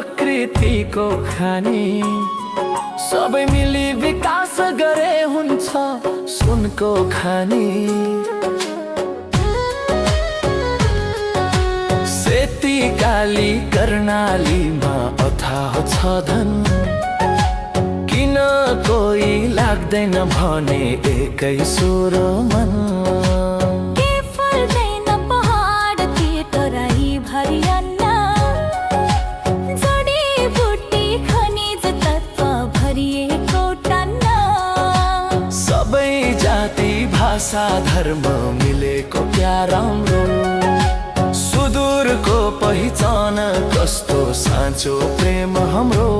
प्रकृतिको खानी सबै मिली विकास गरे हुन्छ सुनको खानी। सेती काली कर्णालीमा अथाह छ धन, किन कोही लाग्दैन भने एकै सुर मन। के फल्दैन पहाडतिर तराई भरि अन्न, जडीबुटी खनिज तत्त्व भरिएको टन्न। सबै जाति भाषा धर्म मिलेको क्या राम्रो, सुदूरको पहिचान कस्तो साँचो प्रेम हाम्रो।